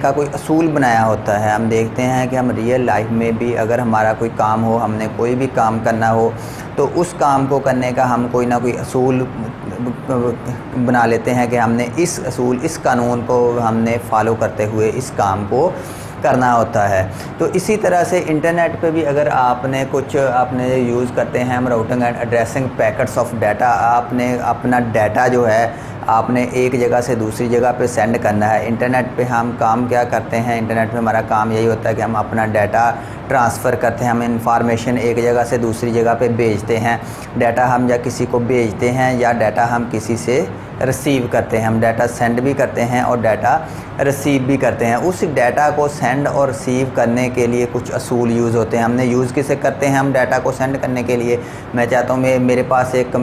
का कोई असूल बनाया होता है। हम देखते हैं कि हम रियल लाइफ में भी अगर हमारा कोई काम हो, हमने कोई भी काम करना हो, तो उस काम को करने का हम कोई ना कोई असूल बना लेते हैं कि हमने इस असूल, इस कानून को हमने फॉलो करते हुए इस काम को करना होता है। तो इसी तरह से इंटरनेट पे भी अगर आपने कुछ आपने यूज़ करते हैं हम routing and addressing packets of data, आपने अपना डाटा जो है आपने एक जगह से दूसरी जगह पे सेंड करना है। इंटरनेट पे हम काम क्या करते हैं, इंटरनेट पे हमारा काम यही होता है कि हम अपना डाटा ट्रांसफ़र करते हैं, हम इंफॉर्मेशन एक जगह से दूसरी जगह पे भेजते हैं। डाटा हम या किसी को भेजते हैं या डाटा हम किसी से रिसीव करते हैं। हम डाटा सेंड भी करते हैं और डाटा रिसीव भी करते हैं। उस डाटा को सेंड और रिसीव करने के लिए कुछ असूल यूज़ होते हैं। हमने यूज़ किसे करते हैं, हम डाटा को सेंड करने के लिए मैं चाहता हूँ मेरे पास एक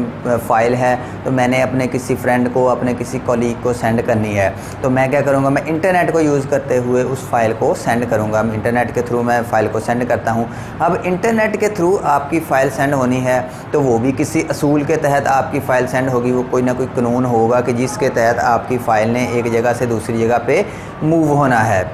फ़ाइल है, तो मैंने अपने किसी फ्रेंड को, अपने किसी कॉलीग को सेंड करनी है, तो मैं क्या करूँगा, मैं इंटरनेट को यूज़ करते हुए उस फाइल को सेंड करूँगा। इंटरनेट के थ्रू मैं फ़ाइल को सेंड करता हूँ। अब इंटरनेट के थ्रू आपकी फ़ाइल सेंड होनी है तो वो भी किसी असूल के तहत आपकी फ़ाइल सेंड होगी। वो कोई ना कोई कानून होगा कि जिसके तहत आपकी फ़ाइल ने एक जगह से दूसरी जगह पे मूव होना है।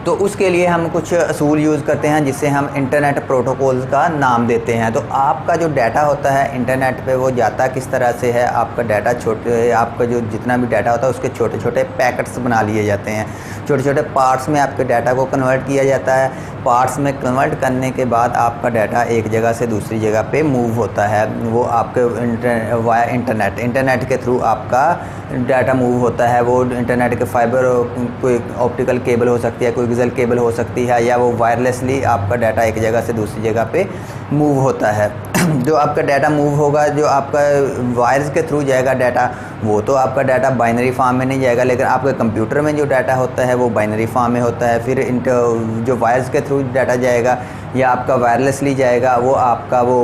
तो उसके लिए हम कुछ असूल यूज़ करते हैं जिसे हम इंटरनेट प्रोटोकॉल्स का नाम देते हैं। तो आपका जो डाटा होता है इंटरनेट पे वो जाता किस तरह से है, आपका डाटा आपका जो जितना भी डाटा होता है उसके छोटे छोटे पैकेट्स बना लिए जाते हैं। छोटे छोटे पार्ट्स में आपके डाटा को कन्वर्ट किया जाता है। पार्ट्स में कन्वर्ट करने के बाद आपका डाटा एक जगह से दूसरी जगह पे मूव होता है। वो आपके वाया इंटरनेट के थ्रू आपका डाटा मूव होता है। वो इंटरनेट के फाइबर, कोई ऑप्टिकल केबल हो सकती है, कोई गज़ल केबल हो सकती है, या वो वायरलेसली आपका डाटा एक जगह से दूसरी जगह पे मूव होता है। जो आपका डाटा मूव होगा, जो आपका वायर्स के थ्रू जाएगा डाटा, वो तो आपका डाटा बाइनरी फॉर्म में नहीं जाएगा, लेकिन आपके कंप्यूटर में जो डाटा होता है वो बाइनरी फॉर्म में होता है। फिर जो वायर्स के थ्रू डाटा जाएगा या आपका वायरलेसली जाएगा, वो आपका वो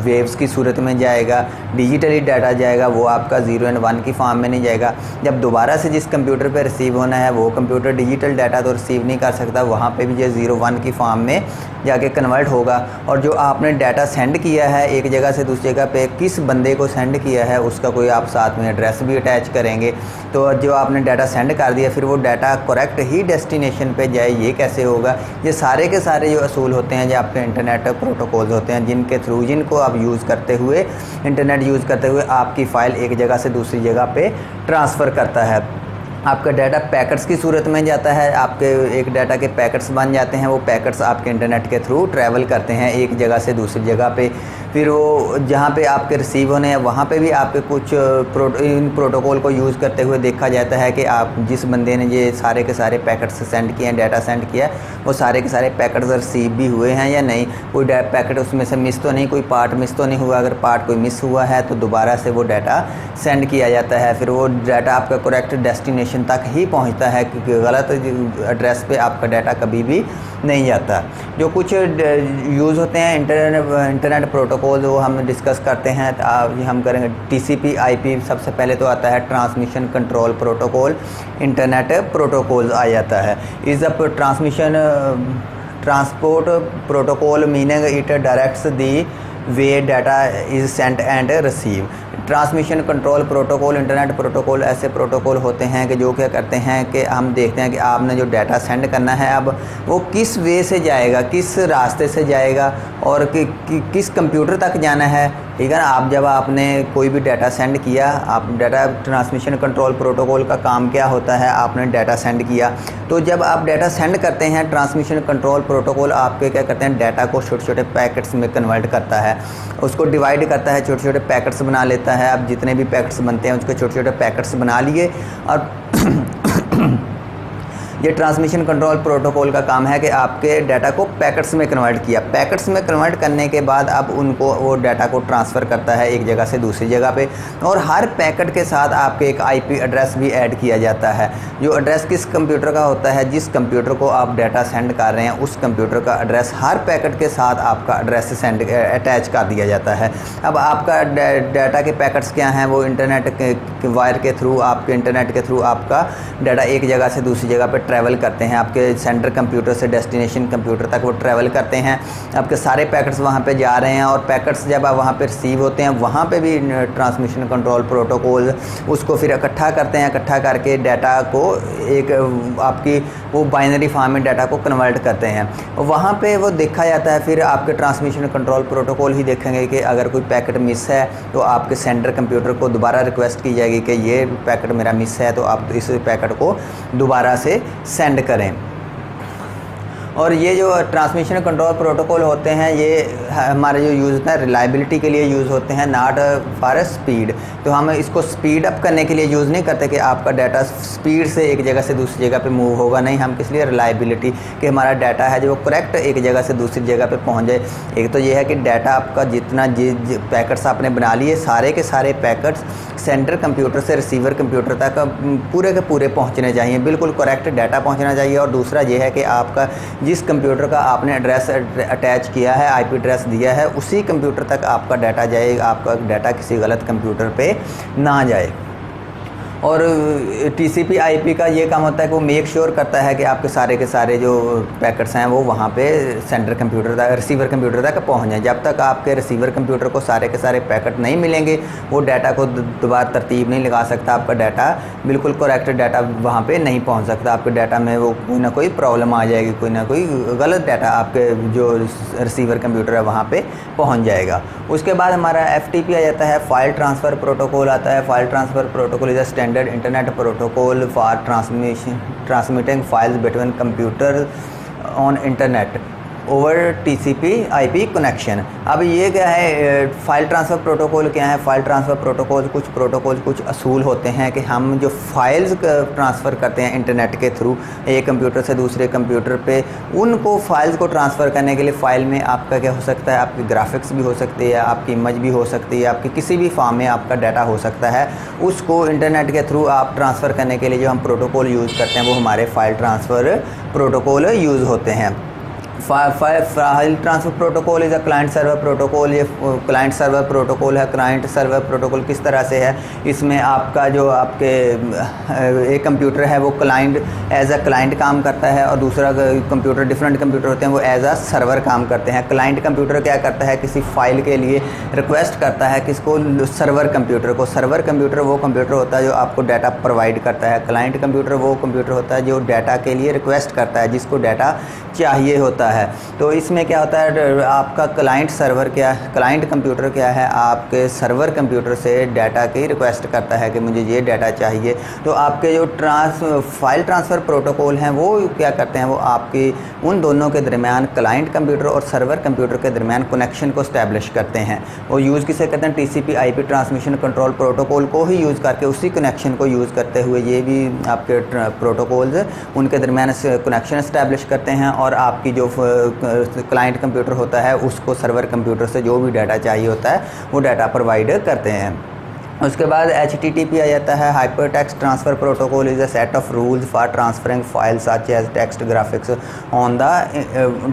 वेव्स की सूरत में जाएगा। डिजिटली डाटा जाएगा, वो आपका 0 और 1 की फॉर्म में नहीं जाएगा। जब दोबारा से जिस कंप्यूटर पे रिसीव होना है वो कंप्यूटर डिजिटल डाटा तो रिसीव नहीं कर सकता, वहाँ पे भी जो 0-1 की फॉर्म में जाके कन्वर्ट होगा। और जो आपने डाटा सेंड किया है एक जगह से दूसरी जगह पे, किस बंदे को सेंड किया है उसका कोई आप साथ में एड्रेस भी अटैच करेंगे। तो जो आपने डाटा सेंड कर दिया फिर वो डाटा करेक्ट ही डेस्टिनेशन पे जाए, ये कैसे होगा। ये सारे के सारे जो असूल होते हैं जो आपके इंटरनेट प्रोटोकॉल्स होते हैं, जिनके थ्रू जिनको आप यूज़ करते हुए, इंटरनेट यूज़ करते हुए आपकी फ़ाइल एक जगह से दूसरी जगह पे ट्रांसफ़र करता है। आपका डाटा पैकेट्स की सूरत में जाता है, आपके एक डाटा के पैकेट्स बन जाते हैं। वो पैकेट्स आपके इंटरनेट के थ्रू ट्रैवल करते हैं एक जगह से दूसरी जगह पे। फिर वो जहाँ पे आपके रिसीव होने हैं वहाँ पे भी आपके कुछ इन प्रोटोकॉल को यूज़ करते हुए देखा जाता है कि आप जिस बंदे ने ये सारे के सारे पैकेट्स सेंड किए हैं, डाटा सेंड किया है, वो सारे के सारे पैकेट्स रिसीव भी हुए हैं या नहीं। कोई पैकेट उसमें से मिस तो नहीं, कोई पार्ट मिस तो नहीं हुआ। अगर पार्ट कोई मिस हुआ है तो दोबारा से वो डाटा सेंड किया जाता है। फिर वो डाटा आपका करेक्ट डेस्टिनेशन तक ही पहुंचता है, क्योंकि गलत एड्रेस पे आपका डाटा कभी भी नहीं जाता। जो कुछ यूज़ होते हैं इंटरनेट प्रोटोकॉल वो हम डिस्कस करते हैं। हम करेंगे TCP/IP। सबसे पहले तो आता है transmission control protocol, internet protocol आ जाता है। Is a transmission transport protocol meaning it directs the way data is sent and receive. Transmission control protocol, internet protocol ऐसे प्रोटोकॉल होते हैं कि जो क्या करते हैं कि हम देखते हैं कि आपने जो डाटा सेंड करना है अब वो किस वे से जाएगा, किस रास्ते से जाएगा और किस कंप्यूटर तक जाना है। ठीक है ना। आप जब आपने कोई भी डाटा सेंड किया, आप डाटा ट्रांसमिशन कंट्रोल प्रोटोकॉल का काम क्या होता है, आपने डाटा सेंड किया, तो जब आप डाटा सेंड करते हैं ट्रांसमिशन कंट्रोल प्रोटोकॉल आपके क्या करते हैं, डाटा को छोटे छोटे पैकेट्स में कन्वर्ट करता है, उसको डिवाइड करता है, छोटे छोटे पैकेट्स बना लेता है। अब जितने भी पैकेट्स बनते हैं उसके छोटे छोटे पैकेट्स बना लिए और ये ट्रांसमिशन कंट्रोल प्रोटोकॉल का काम है कि आपके डाटा को पैकेट्स में कन्वर्ट किया। पैकेट्स में कन्वर्ट करने के बाद अब उनको वो डाटा को ट्रांसफ़र करता है एक जगह से दूसरी जगह पे, और हर पैकेट के साथ आपके एक IP एड्रेस भी ऐड किया जाता है। जो एड्रेस किस कंप्यूटर का होता है, जिस कंप्यूटर को आप डाटा सेंड कर रहे हैं उस कंप्यूटर का एड्रेस हर पैकेट के साथ आपका एड्रेस सेंड अटैच कर दिया जाता है। अब आपका डाटा के पैकेट्स क्या हैं, वो इंटरनेट के वायर के थ्रू, आपके इंटरनेट के थ्रू आपका डाटा एक जगह से दूसरी जगह पर ट्रैवल करते हैं, आपके सेंटर कंप्यूटर से डेस्टिनेशन कंप्यूटर तक वो ट्रैवल करते हैं। आपके सारे पैकेट्स वहाँ पे जा रहे हैं, और पैकेट्स जब आप वहाँ पे रिसीव होते हैं, वहाँ पे भी ट्रांसमिशन कंट्रोल प्रोटोकॉल उसको फिर इकट्ठा करते हैं। इकट्ठा करके डाटा को एक आपकी वो बाइनरी फॉर्म में डाटा को कन्वर्ट करते हैं। वहाँ पे वो देखा जाता है, फिर आपके ट्रांसमिशन कंट्रोल प्रोटोकॉल ही देखेंगे कि अगर कोई पैकेट मिस है तो आपके सेंटर कंप्यूटर को दोबारा रिक्वेस्ट की जाएगी कि ये पैकेट मेरा मिस है, तो आप इस पैकेट को दोबारा से सेंड करें। और ये जो ट्रांसमिशन कंट्रोल प्रोटोकॉल होते हैं, ये हमारे जो यूज़ होता है रिलायबिलिटी के लिए यूज़ होते हैं, नॉट फॉर स्पीड। तो हम इसको स्पीड अप करने के लिए यूज़ नहीं करते कि आपका डाटा स्पीड से एक जगह से दूसरी जगह पे मूव होगा, नहीं, हम किस लिए रिलायबिलिटी कि हमारा डाटा है जो करेक्ट एक जगह से दूसरी जगह पे पहुंच जाए। एक तो ये है कि डाटा आपका जितना पैकेट्स आपने बना लिए, सारे के सारे पैकेट्स सेंटर कंप्यूटर से रिसीवर कंप्यूटर तक पूरे के पूरे पहुंचने चाहिए, बिल्कुल करेक्ट डाटा पहुंचना चाहिए। और दूसरा ये है कि आपका जिस कंप्यूटर का आपने एड्रेस अटैच किया है, आईपी एड्रेस दिया है, उसी कंप्यूटर तक आपका डाटा जाए, आपका डाटा किसी गलत कंप्यूटर पे ना जाए। और टीसीपी आईपी का ये काम होता है कि वो मेक श्योर करता है कि आपके सारे के सारे जो पैकेट्स हैं वो वहाँ पे सेंटर कंप्यूटर तक, रिसीवर कंप्यूटर तक पहुँच जाए। जब तक आपके रिसीवर कंप्यूटर को सारे के सारे पैकेट नहीं मिलेंगे, वो डाटा को दोबारा तरतीब नहीं लगा सकता, आपका डाटा बिल्कुल करेक्ट डाटा वहाँ पे नहीं पहुँच सकता। आपके डाटा में वो कोई ना कोई प्रॉब्लम आ जाएगी, कोई ना कोई गलत डाटा आपके जो रिसीवर कंप्यूटर है वहाँ पर पहुँच जाएगा। उसके बाद हमारा FTP आ जाता है, फाइल ट्रांसफ़र प्रोटोकॉल आता है। File transfer protocol is a standard internet protocol for transmitting files between computers on internet over TCP IP connection. अब ये क्या है, फ़ाइल ट्रांसफ़र प्रोटोकॉल क्या है? फ़ाइल ट्रांसफ़र प्रोटोकॉल कुछ असूल होते हैं कि हम जो फाइल्स ट्रांसफ़र करते हैं इंटरनेट के थ्रू एक कंप्यूटर से दूसरे कंप्यूटर पे, उनको फाइल्स को ट्रांसफ़र करने के लिए फ़ाइल में आपका क्या हो सकता है, आपकी ग्राफिक्स भी हो सकती है, आपकी इमेज भी हो सकती है, आपकी किसी भी फॉर्म में आपका डाटा हो सकता है। उसको इंटरनेट के थ्रू आप ट्रांसफ़र करने के लिए जो हम प्रोटोकॉल यूज़ करते हैं वो हमारे फ़ाइल ट्रांसफ़र प्रोटोकॉल यूज़ होते हैं। File transfer protocol is a client server protocol. ये क्लाइंट सर्वर प्रोटोकॉल है। क्लाइंट सर्वर प्रोटोकॉल किस तरह से है, इसमें आपका जो आपके एक कंप्यूटर है वो क्लाइंट एज अ क्लाइंट काम करता है, और दूसरा कंप्यूटर, डिफरेंट कंप्यूटर होते हैं वो एज अ सर्वर काम करते हैं। क्लाइंट कंप्यूटर क्या करता है, किसी फाइल के लिए रिक्वेस्ट करता है किसको, सर्वर कंप्यूटर को। सर्वर कंप्यूटर वो कंप्यूटर होता है जो आपको डाटा प्रोवाइड करता है। क्लाइंट कंप्यूटर वो कंप्यूटर होता है जो डाटा के लिए रिक्वेस्ट करता है, जिसको डाटा चाहिए होता है। तो इसमें क्या होता है, आपका क्लाइंट सर्वर क्या है, क्लाइंट कंप्यूटर क्या है, आपके सर्वर कंप्यूटर से डाटा की रिक्वेस्ट करता है कि मुझे ये डाटा चाहिए। तो आपके जो फाइल ट्रांसफ़र प्रोटोकॉल हैं वो क्या करते हैं, वो आपकी उन दोनों के दरमियान, क्लाइंट कंप्यूटर और सर्वर कंप्यूटर के दरमियान कनेक्शन को इस्टेब्लिश करते हैं। वो यूज़ किसे करते हैं, TCP IP transmission control protocol को ही यूज़ करके, उसी कनेक्शन को यूज़ करते हुए ये भी आपके प्रोटोकॉल्स उनके दरमियान कनेक्शन इस्टेब्लिश करते हैं, और आपकी जो क्लाइंट कंप्यूटर होता है उसको सर्वर कंप्यूटर से जो भी डाटा चाहिए होता है वो डाटा प्रोवाइड करते हैं। उसके बाद HTTP आ जाता है, hyper text transfer protocol is a set of rules for transferring files such as text graphics on the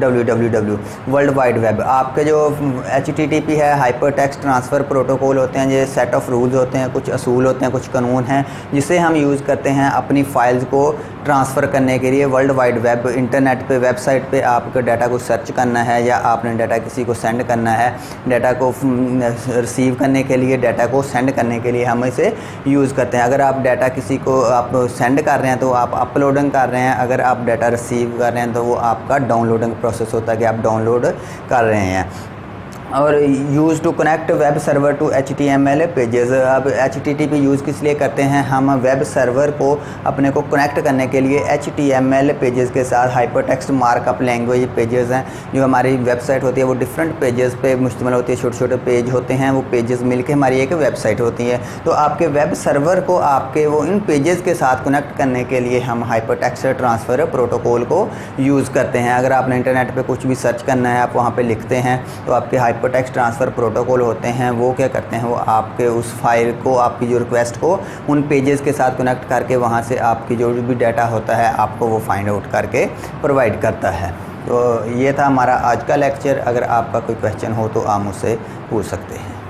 www world wide web. आपके जो HTTP है, हाइपर टेक्स्ट ट्रांसफ़र प्रोटोकॉल होते हैं, ये सेट ऑफ रूल्स होते हैं, कुछ असूल होते हैं, कुछ कानून हैं जिसे हम यूज़ करते हैं अपनी फाइल्स को ट्रांसफ़र करने के लिए वर्ल्ड वाइड वेब। इंटरनेट पे, वेबसाइट पे आपके डाटा को सर्च करना है, या आपने डाटा किसी को सेंड करना है, डाटा को रिसीव करने के लिए, डाटा को सेंड करने के लिए हम इसे यूज़ करते हैं। अगर आप डाटा किसी को आप सेंड कर रहे हैं तो आप अपलोडिंग कर रहे हैं, अगर आप डाटा रिसीव कर रहे हैं तो वो आपका डाउनलोडिंग प्रोसेस होता है कि आप डाउनलोड कर रहे हैं। और use to connect web server to HTML pages. अब HTTP यूज़ किस लिए करते हैं, हम वेब सर्वर को अपने को कनेक्ट करने के लिए HTML पेजेस के साथ, hyper text markup language pages हैं, जो हमारी वेबसाइट होती है वो डिफरेंट पेजेस पे मुश्तमिल होती है, छोटे छोटे पेज होते हैं, वो पेजेस मिलके हमारी एक वेबसाइट होती है। तो आपके वेब सर्वर को आपके वो इन पेजेस के साथ कनेक्ट करने के लिए हम हाइपर टेक्स्ट ट्रांसफ़र प्रोटोकॉल को यूज़ करते हैं। अगर आपने इंटरनेट पर कुछ भी सर्च करना है, आप वहाँ पर लिखते हैं, तो आपके हाइपर टेक्स्ट ट्रांसफ़र प्रोटोकॉल होते हैं वो क्या करते हैं, वो आपके उस फाइल को, आपकी जो रिक्वेस्ट को उन पेजेस के साथ कनेक्ट करके वहाँ से आपकी जो भी डाटा होता है आपको वो फाइंड आउट करके प्रोवाइड करता है। तो ये था हमारा आज का लेक्चर। अगर आपका कोई क्वेश्चन हो तो आप मुझसे पूछ सकते हैं।